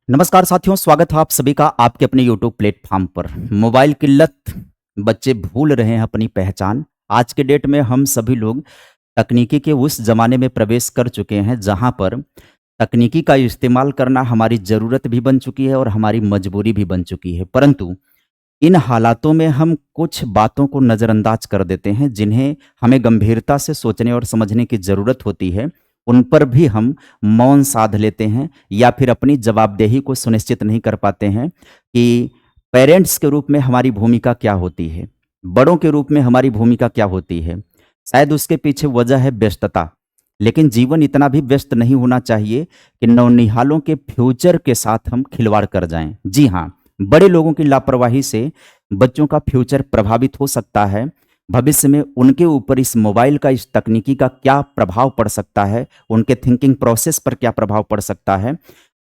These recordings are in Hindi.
नमस्कार साथियों, स्वागत है आप सभी का आपके अपने यूट्यूब प्लेटफॉर्म पर। मोबाइल की लत, बच्चे भूल रहे हैं अपनी पहचान। आज के डेट में हम सभी लोग तकनीकी के उस ज़माने में प्रवेश कर चुके हैं जहाँ पर तकनीकी का इस्तेमाल करना हमारी ज़रूरत भी बन चुकी है और हमारी मजबूरी भी बन चुकी है। परंतु इन हालातों में हम कुछ बातों को नज़रअंदाज कर देते हैं जिन्हें हमें गंभीरता से सोचने और समझने की ज़रूरत होती है। उन पर भी हम मौन साध लेते हैं या फिर अपनी जवाबदेही को सुनिश्चित नहीं कर पाते हैं कि पेरेंट्स के रूप में हमारी भूमिका क्या होती है, बड़ों के रूप में हमारी भूमिका क्या होती है। शायद उसके पीछे वजह है व्यस्तता, लेकिन जीवन इतना भी व्यस्त नहीं होना चाहिए कि नौनिहालों के फ्यूचर के साथ हम खिलवाड़ कर जाएं। जी हाँ, बड़े लोगों की लापरवाही से बच्चों का फ्यूचर प्रभावित हो सकता है। भविष्य में उनके ऊपर इस मोबाइल का, इस तकनीकी का क्या प्रभाव पड़ सकता है, उनके थिंकिंग प्रोसेस पर क्या प्रभाव पड़ सकता है।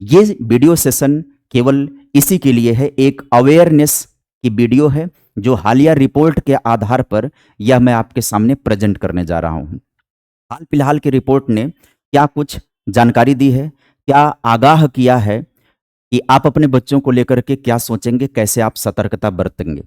ये वीडियो सेशन केवल इसी के लिए है, एक अवेयरनेस की वीडियो है जो हालिया रिपोर्ट के आधार पर यह मैं आपके सामने प्रेजेंट करने जा रहा हूँ। हाल फिलहाल की रिपोर्ट ने क्या कुछ जानकारी दी है, क्या आगाह किया है कि आप अपने बच्चों को लेकर के क्या सोचेंगे, कैसे आप सतर्कता बरतेंगे।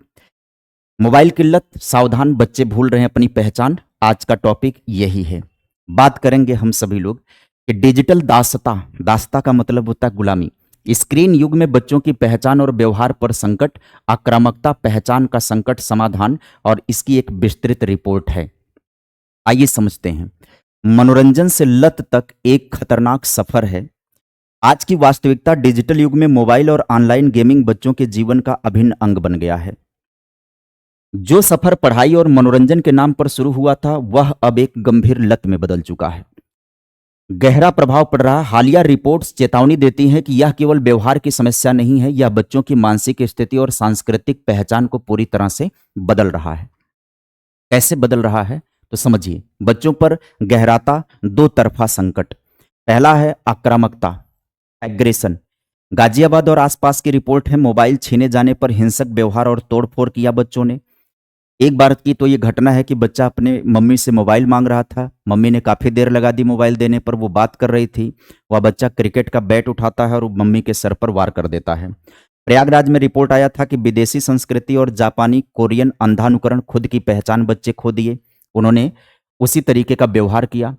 मोबाइल की लत, सावधान बच्चे भूल रहे हैं अपनी पहचान। आज का टॉपिक यही है। बात करेंगे हम सभी लोग कि डिजिटल दासता, दासता का मतलब होता है गुलामी। स्क्रीन युग में बच्चों की पहचान और व्यवहार पर संकट, आक्रामकता, पहचान का संकट, समाधान और इसकी एक विस्तृत रिपोर्ट है। आइए समझते हैं। मनोरंजन से लत तक एक खतरनाक सफर है। आज की वास्तविकता डिजिटल युग में मोबाइल और ऑनलाइन गेमिंग बच्चों के जीवन का अभिन्न अंग बन गया है। जो सफर पढ़ाई और मनोरंजन के नाम पर शुरू हुआ था, वह अब एक गंभीर लत में बदल चुका है। गहरा प्रभाव पड़ रहा है। हालिया रिपोर्ट्स चेतावनी देती हैं कि यह केवल व्यवहार की समस्या नहीं है, यह बच्चों की मानसिक स्थिति और सांस्कृतिक पहचान को पूरी तरह से बदल रहा है। कैसे बदल रहा है तो समझिए। बच्चों पर गहराता दो तरफा संकट। पहला है आक्रामकता, एग्रेशन। गाजियाबाद और आसपास की रिपोर्ट है, मोबाइल छीने जाने पर हिंसक व्यवहार और तोड़फोड़ किया बच्चों ने। एक बार की तो ये घटना है कि बच्चा अपने मम्मी से मोबाइल मांग रहा था। मम्मी ने काफ़ी देर लगा दी मोबाइल देने पर, वो बात कर रही थी। वह बच्चा क्रिकेट का बैट उठाता है और मम्मी के सर पर वार कर देता है। प्रयागराज में रिपोर्ट आया था कि विदेशी संस्कृति और जापानी कोरियन अंधानुकरण, खुद की पहचान बच्चे खो दिए। उन्होंने उसी तरीके का व्यवहार किया।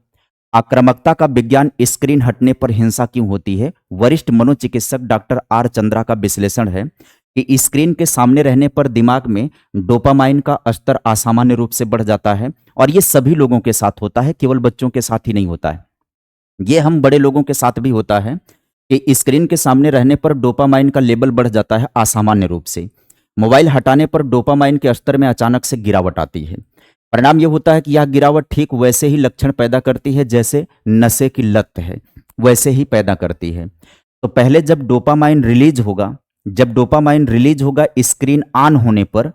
आक्रामकता का विज्ञान, स्क्रीन हटने पर हिंसा क्यों होती है। वरिष्ठ मनोचिकित्सक डॉक्टर आर चंद्रा का विश्लेषण है कि स्क्रीन के सामने रहने पर दिमाग में डोपामाइन का स्तर असामान्य रूप से बढ़ जाता है और ये सभी लोगों के साथ होता है, केवल बच्चों के साथ ही नहीं होता है। ये हम बड़े लोगों के साथ भी होता है कि स्क्रीन के सामने रहने पर डोपामाइन का लेवल बढ़ जाता है असामान्य रूप से। मोबाइल हटाने पर डोपामाइन के स्तर में अचानक से गिरावट आती है। परिणाम यह होता है कि यह गिरावट ठीक वैसे ही लक्षण पैदा करती है जैसे नशे की लत है, वैसे ही पैदा करती है। तो पहले जब डोपामाइन रिलीज होगा स्क्रीन ऑन होने पर,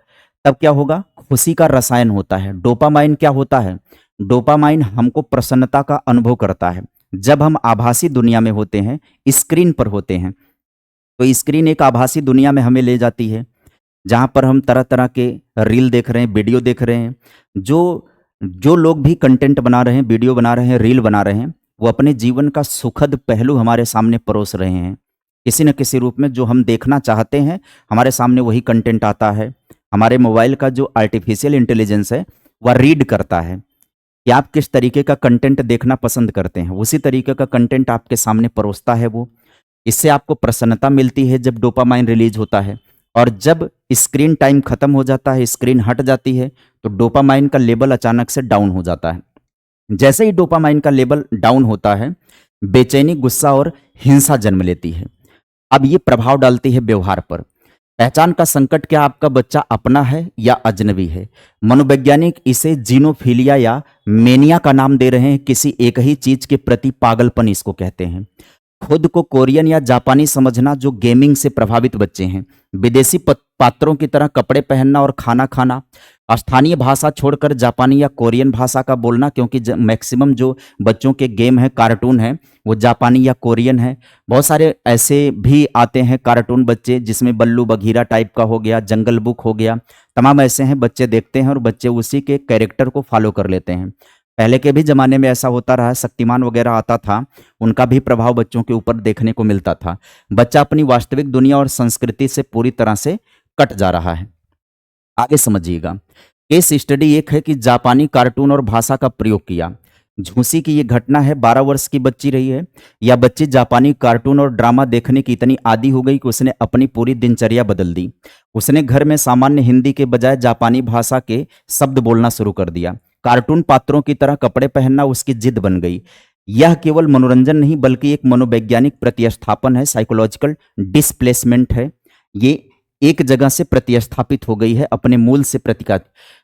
तब क्या होगा, खुशी का रसायन होता है। डोपामाइन क्या होता है, डोपामाइन हमको प्रसन्नता का अनुभव करता है। जब हम आभासी दुनिया में होते हैं, स्क्रीन पर होते हैं, तो स्क्रीन एक आभासी दुनिया में हमें ले जाती है जहाँ पर हम तरह तरह के रील देख रहे हैं, वीडियो देख रहे हैं। जो जो लोग भी कंटेंट बना रहे हैं, वीडियो बना रहे हैं, रील बना रहे हैं, वो अपने जीवन का सुखद पहलू हमारे सामने परोस रहे हैं। किसी न किसी रूप में जो हम देखना चाहते हैं, हमारे सामने वही कंटेंट आता है। हमारे मोबाइल का जो आर्टिफिशियल इंटेलिजेंस है, वह रीड करता है कि आप किस तरीके का कंटेंट देखना पसंद करते हैं, उसी तरीके का कंटेंट आपके सामने परोसता है वो। इससे आपको प्रसन्नता मिलती है जब डोपामाइन रिलीज होता है, और जब स्क्रीन टाइम खत्म हो जाता है, स्क्रीन हट जाती है, तो डोपामाइन का लेवल अचानक से डाउन हो जाता है। जैसे ही डोपामाइन का लेवल डाउन होता है, बेचैनी, गुस्सा और हिंसा जन्म लेती है। अब ये प्रभाव डालती है व्यवहार पर। पहचान का संकट, क्या आपका बच्चा अपना है या अजनबी है। मनोवैज्ञानिक इसे जीनोफीलिया या मेनिया का नाम दे रहे हैं। किसी एक ही चीज के प्रति पागलपन इसको कहते हैं। खुद को कोरियन या जापानी समझना, जो गेमिंग से प्रभावित बच्चे हैं। विदेशी पात्रों की तरह कपड़े पहनना और खाना खाना। स्थानीय भाषा छोड़कर जापानी या कोरियन भाषा का बोलना, क्योंकि मैक्सिमम जो बच्चों के गेम है, कार्टून है, वो जापानी या कोरियन है। बहुत सारे ऐसे भी आते हैं कार्टून बच्चे जिसमें बल्लू बघीरा टाइप का हो गया, जंगल बुक हो गया, तमाम ऐसे हैं बच्चे देखते हैं और बच्चे उसी के कैरेक्टर को फॉलो कर लेते हैं। पहले के भी ज़माने में ऐसा होता रहा है, शक्तिमान वगैरह आता था, उनका भी प्रभाव बच्चों के ऊपर देखने को मिलता था। बच्चा अपनी वास्तविक दुनिया और संस्कृति से पूरी तरह से कट जा रहा है। आगे समझिएगा। केस स्टडी एक है कि जापानी कार्टून और भाषा का प्रयोग किया। झूसी की ये घटना है, 12 वर्ष की बच्ची रही है। यह बच्ची जापानी कार्टून और ड्रामा देखने की इतनी आदी हो गई कि उसने अपनी पूरी दिनचर्या बदल दी। उसने घर में सामान्य हिंदी के बजाय जापानी भाषा के शब्द बोलना शुरू कर दिया। कार्टून पात्रों की तरह कपड़े पहनना उसकी जिद बन गई। यह केवल मनोरंजन नहीं बल्कि एक मनोवैज्ञानिक प्रतिस्थापन है, साइकोलॉजिकल डिस्प्लेसमेंट है। ये एक जगह से प्रतिस्थापित हो गई है, अपने मूल से प्रतिका।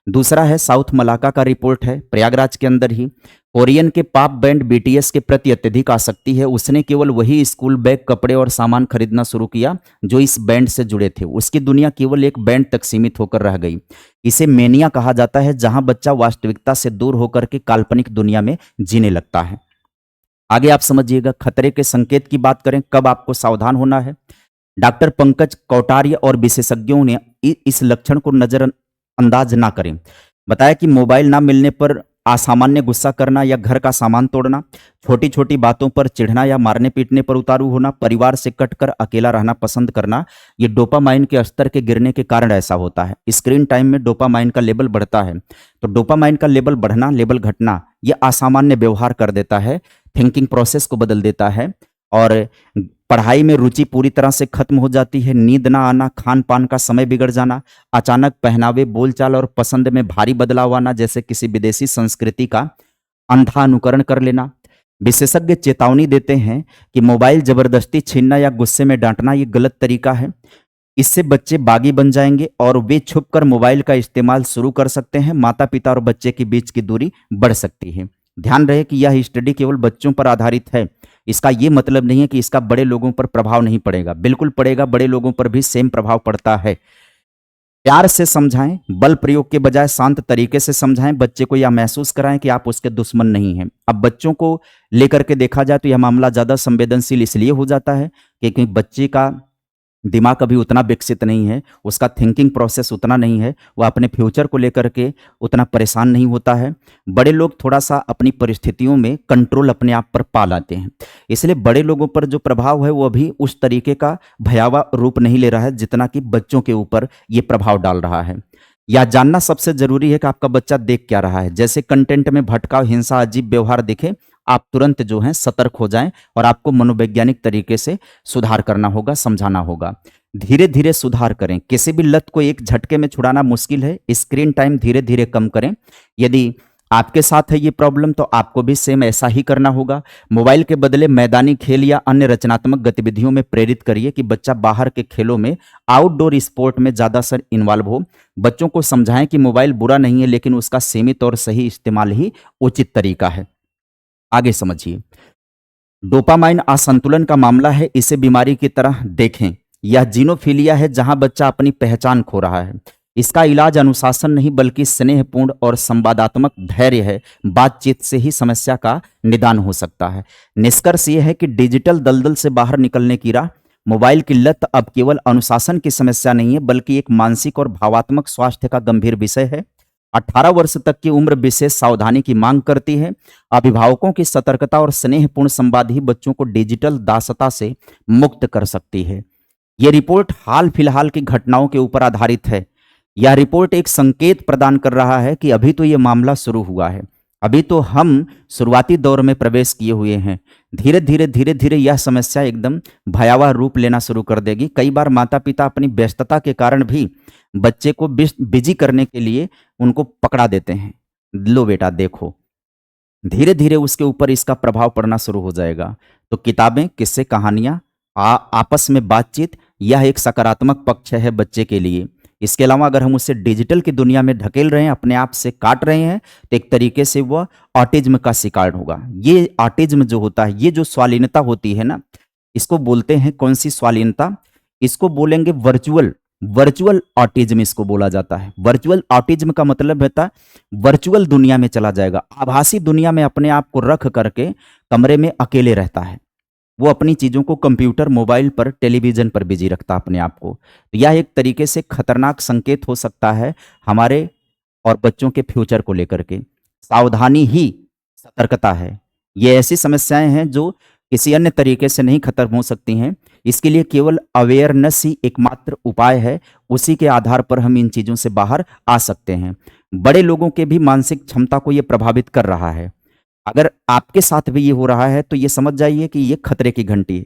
दूसरा है साउथ मलाका का रिपोर्ट है, प्रयागराज के अंदर ही। कोरियन के पॉप बैंड बीटीएस के प्रति अत्यधिक आसक्ति है। उसने केवल वही स्कूल बैग, कपड़े और सामान खरीदना शुरू किया जो इस बैंड से जुड़े थे। उसकी दुनिया केवल एक बैंड तक सीमित होकर रह गई। इसे मेनिया कहा जाता है, जहां बच्चा वास्तविकता से दूर होकर के काल्पनिक दुनिया में जीने लगता है। आगे आप समझिएगा। खतरे के संकेत की बात करें, कब आपको सावधान होना है। डॉक्टर पंकज कौटार्य और विशेषज्ञों ने इस लक्षण को नजरअंदाज ना करें। बताया कि मोबाइल ना मिलने पर असामान्य गुस्सा करना या घर का सामान तोड़ना, छोटी छोटी बातों पर चिढ़ना या मारने पीटने पर उतारू होना, परिवार से कटकर अकेला रहना पसंद करना, ये डोपामाइन के स्तर के गिरने के कारण ऐसा होता है। स्क्रीन टाइम में डोपामाइन का लेवल बढ़ता है, तो डोपामाइन का लेवल बढ़ना, लेवल घटना, ये असामान्य व्यवहार कर देता है, थिंकिंग प्रोसेस को बदल देता है और पढ़ाई में रुचि पूरी तरह से खत्म हो जाती है। नींद ना आना, खान पान का समय बिगड़ जाना, अचानक पहनावे, बोलचाल और पसंद में भारी बदलाव आना, जैसे किसी विदेशी संस्कृति का अंधा अनुकरण कर लेना। विशेषज्ञ चेतावनी देते हैं कि मोबाइल जबरदस्ती छीनना या गुस्से में डांटना ये गलत तरीका है। इससे बच्चे बागी बन जाएंगे और वे छुपकर मोबाइल का इस्तेमाल शुरू कर सकते हैं। माता पिता और बच्चे के बीच की दूरी बढ़ सकती है। ध्यान रहे कि यह स्टडी केवल बच्चों पर आधारित है। इसका ये मतलब नहीं है कि इसका बड़े लोगों पर प्रभाव नहीं पड़ेगा, बिल्कुल पड़ेगा। बड़े लोगों पर भी सेम प्रभाव पड़ता है। प्यार से समझाएं, बल प्रयोग के बजाय शांत तरीके से समझाएं। बच्चे को यह महसूस कराएं कि आप उसके दुश्मन नहीं हैं। अब बच्चों को लेकर के देखा जाए तो यह मामला ज़्यादा संवेदनशील इसलिए हो जाता है क्योंकि बच्चे का दिमाग अभी उतना विकसित नहीं है, उसका थिंकिंग प्रोसेस उतना नहीं है, वह अपने फ्यूचर को लेकर के उतना परेशान नहीं होता है। बड़े लोग थोड़ा सा अपनी परिस्थितियों में कंट्रोल अपने आप पर पा लाते हैं, इसलिए बड़े लोगों पर जो प्रभाव है वो अभी उस तरीके का भयावह रूप नहीं ले रहा है जितना कि बच्चों के ऊपर ये प्रभाव डाल रहा है। या जानना सबसे जरूरी है कि आपका बच्चा देख क्या रहा है। जैसे कंटेंट में भटकाव, हिंसा, अजीब व्यवहार दिखे, आप तुरंत जो है सतर्क हो जाएं और आपको मनोवैज्ञानिक तरीके से सुधार करना होगा, समझाना होगा। धीरे धीरे सुधार करें। किसी भी लत को एक झटके में छुड़ाना मुश्किल है। स्क्रीन टाइम धीरे धीरे कम करें। यदि आपके साथ है ये प्रॉब्लम तो आपको भी सेम ऐसा ही करना होगा। मोबाइल के बदले मैदानी खेल या अन्य रचनात्मक गतिविधियों में प्रेरित करिए कि बच्चा बाहर के खेलों में, आउटडोर स्पोर्ट में ज़्यादा सर इन्वॉल्व हो। बच्चों को समझाएं कि मोबाइल बुरा नहीं है, लेकिन उसका सीमित और सही इस्तेमाल ही उचित तरीका है। आगे समझिए। डोपामाइन असंतुलन का मामला है, इसे बीमारी की तरह देखें। यह जीनोफिलिया है जहां बच्चा अपनी पहचान खो रहा है। इसका इलाज अनुशासन नहीं बल्कि स्नेहपूर्ण और संवादात्मक धैर्य है। बातचीत से ही समस्या का निदान हो सकता है। निष्कर्ष यह है कि डिजिटल दलदल से बाहर निकलने की राह, मोबाइल की लत अब केवल अनुशासन की समस्या नहीं है बल्कि एक मानसिक और भावात्मक स्वास्थ्य का गंभीर विषय है। 18 वर्ष तक की उम्र विशेष सावधानी की मांग करती है। अभिभावकों की सतर्कता और स्नेहपूर्ण संवाद ही बच्चों को डिजिटल दासता से मुक्त कर सकती है। यह रिपोर्ट हाल फिलहाल की घटनाओं के ऊपर आधारित है। यह रिपोर्ट एक संकेत प्रदान कर रहा है कि अभी तो यह मामला शुरू हुआ है, अभी तो हम शुरुआती दौर में प्रवेश किए हुए हैं। धीरे धीरे यह समस्या एकदम भयावह रूप लेना शुरू कर देगी। कई बार माता पिता अपनी व्यस्तता के कारण भी बच्चे को बिजी करने के लिए उनको पकड़ा देते हैं। लो बेटा देखो, धीरे धीरे उसके ऊपर इसका प्रभाव पड़ना शुरू हो जाएगा। तो किताबें, किस्से, कहानियां, आपस में बातचीत, यह एक सकारात्मक पक्ष है बच्चे के लिए। इसके अलावा अगर हम उसे डिजिटल की दुनिया में ढकेल रहे हैं, अपने आप से काट रहे हैं, तो एक तरीके से वह ऑटिज्म का शिकार होगा। ये ऑटिज्म जो होता है, ये जो स्वालीनता होती है ना, इसको बोलते हैं कौन सी स्वालीनता? इसको बोलेंगे वर्चुअल ऑटिज्म इसको बोला जाता है। वर्चुअल ऑटिज्म का मतलब होता है वर्चुअल दुनिया में चला जाएगा, आभासी दुनिया में अपने आप को रख करके कमरे में अकेले रहता है। वो अपनी चीज़ों को कंप्यूटर, मोबाइल पर, टेलीविज़न पर बिजी रखता अपने आप को। तो यह एक तरीके से खतरनाक संकेत हो सकता है हमारे और बच्चों के फ्यूचर को लेकर के। सावधानी ही सतर्कता है। ये ऐसी समस्याएँ हैं जो किसी अन्य तरीके से नहीं खत्म हो सकती हैं। इसके लिए केवल अवेयरनेस ही एकमात्र उपाय है। उसी के आधार पर हम इन चीज़ों से बाहर आ सकते हैं। बड़े लोगों के भी मानसिक क्षमता को ये प्रभावित कर रहा है। अगर आपके साथ भी ये हो रहा है तो ये समझ जाइए कि ये खतरे की घंटी है।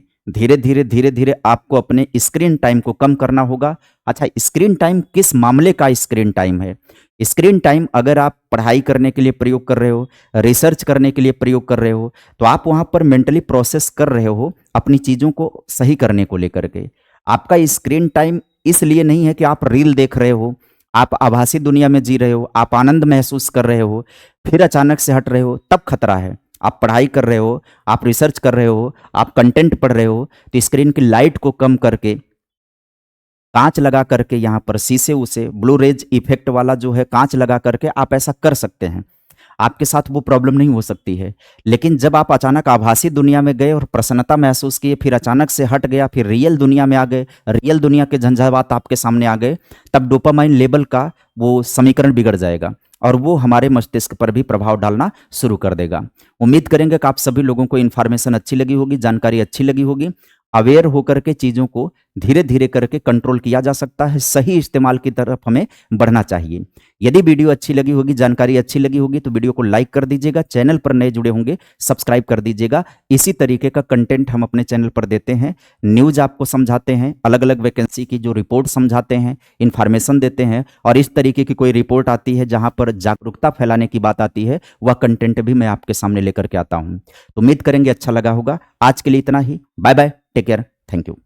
धीरे-धीरे आपको अपने स्क्रीन टाइम को कम करना होगा। अच्छा, स्क्रीन टाइम किस मामले का स्क्रीन टाइम है? स्क्रीन टाइम अगर आप पढ़ाई करने के लिए प्रयोग कर रहे हो, रिसर्च करने के लिए प्रयोग कर रहे हो, तो आप वहाँ पर मेंटली प्रोसेस कर रहे हो अपनी चीज़ों को सही करने को लेकर के। आपका स्क्रीन टाइम इसलिए नहीं है कि आप रील देख रहे हो, आप आभासी दुनिया में जी रहे हो, आप आनंद महसूस कर रहे हो, फिर अचानक से हट रहे हो, तब खतरा है। आप पढ़ाई कर रहे हो, आप रिसर्च कर रहे हो, आप कंटेंट पढ़ रहे हो, तो स्क्रीन की लाइट को कम करके, काँच लगा करके यहाँ पर शीशे उसे ब्लू रेज इफ़ेक्ट वाला जो है काँच लगा करके आप ऐसा कर सकते हैं। आपके साथ वो प्रॉब्लम नहीं हो सकती है। लेकिन जब आप अचानक आभासी दुनिया में गए और प्रसन्नता महसूस किए, फिर अचानक से हट गया, फिर रियल दुनिया में आ गए, रियल दुनिया के झंझावात आपके सामने आ गए, तब डोपामाइन लेवल का वो समीकरण बिगड़ जाएगा और वो हमारे मस्तिष्क पर भी प्रभाव डालना शुरू कर देगा। उम्मीद करेंगे कि आप सभी लोगों को इन्फॉर्मेशन अच्छी लगी होगी, जानकारी अच्छी लगी होगी। अवेयर होकर के चीज़ों को धीरे-धीरे करके कंट्रोल किया जा सकता है, सही इस्तेमाल की तरफ हमें बढ़ना चाहिए। यदि वीडियो अच्छी लगी होगी, जानकारी अच्छी लगी होगी तो वीडियो को लाइक कर दीजिएगा, चैनल पर नए जुड़े होंगे सब्सक्राइब कर दीजिएगा। इसी तरीके का कंटेंट हम अपने चैनल पर देते हैं, न्यूज़ आपको समझाते हैं, अलग-अलग वैकेंसी की जो रिपोर्ट समझाते हैं, इन्फॉर्मेशन देते हैं और इस तरीके की कोई रिपोर्ट आती है जहाँ पर जागरूकता फैलाने की बात आती है, वह कंटेंट भी मैं आपके सामने लेकर के आता हूँ। तो उम्मीद करेंगे अच्छा लगा होगा। आज के लिए इतना ही। Bye bye, take care, thank you.